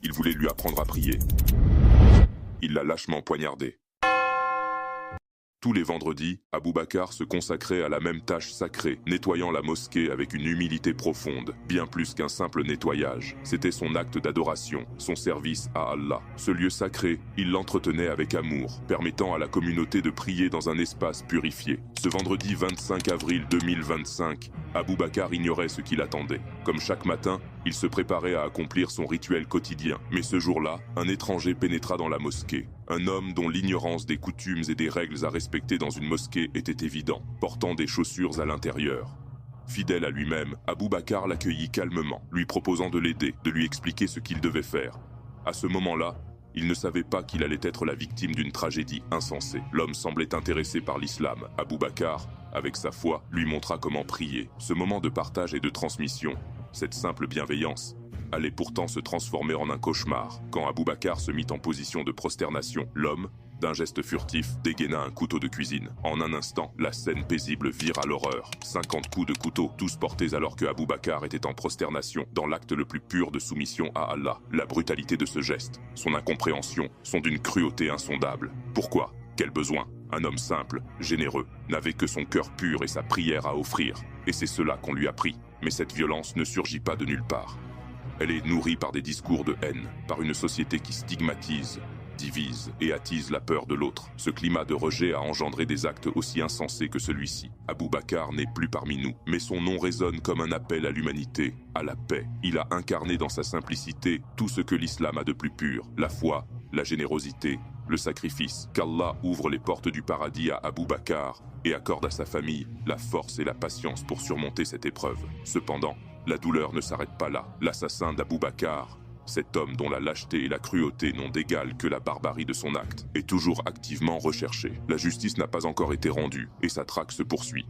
Il voulait lui apprendre à prier. Il l'a lâchement poignardé. Tous les vendredis, Abou Bakar se consacrait à la même tâche sacrée, nettoyant la mosquée avec une humilité profonde, bien plus qu'un simple nettoyage. C'était son acte d'adoration, son service à Allah. Ce lieu sacré, il l'entretenait avec amour, permettant à la communauté de prier dans un espace purifié. Ce vendredi 25 avril 2025, Abou Bakar ignorait ce qui l'attendait. Comme chaque matin, il se préparait à accomplir son rituel quotidien. Mais ce jour-là, un étranger pénétra dans la mosquée. Un homme dont l'ignorance des coutumes et des règles à respecter dans une mosquée était évident, portant des chaussures à l'intérieur. Fidèle à lui-même, Abou Bakar l'accueillit calmement, lui proposant de l'aider, de lui expliquer ce qu'il devait faire. À ce moment-là, il ne savait pas qu'il allait être la victime d'une tragédie insensée. L'homme semblait intéressé par l'islam. Abou Bakar, avec sa foi, lui montra comment prier. Ce moment de partage et de transmission, cette simple bienveillance, allait pourtant se transformer en un cauchemar. Quand Abou Bakar se mit en position de prosternation, l'homme, d'un geste furtif, dégaina un couteau de cuisine. En un instant, la scène paisible vira à l'horreur. 50 coups de couteau, tous portés alors que Abou Bakar était en prosternation, dans l'acte le plus pur de soumission à Allah. La brutalité de ce geste, son incompréhension, sont d'une cruauté insondable. Pourquoi? Quel besoin? Un homme simple, généreux, n'avait que son cœur pur et sa prière à offrir. Et c'est cela qu'on lui a pris. Mais cette violence ne surgit pas de nulle part. Elle est nourrie par des discours de haine, par une société qui stigmatise, divise et attise la peur de l'autre. Ce climat de rejet a engendré des actes aussi insensés que celui-ci. Abou Bakar n'est plus parmi nous, mais son nom résonne comme un appel à l'humanité, à la paix. Il a incarné dans sa simplicité tout ce que l'islam a de plus pur, la foi, la générosité, le sacrifice. Qu'Allah ouvre les portes du paradis à Abou Bakar et accorde à sa famille la force et la patience pour surmonter cette épreuve. Cependant, la douleur ne s'arrête pas là. L'assassin d'Abou Bakar, cet homme dont la lâcheté et la cruauté n'ont d'égal que la barbarie de son acte, est toujours activement recherché. La justice n'a pas encore été rendue et sa traque se poursuit.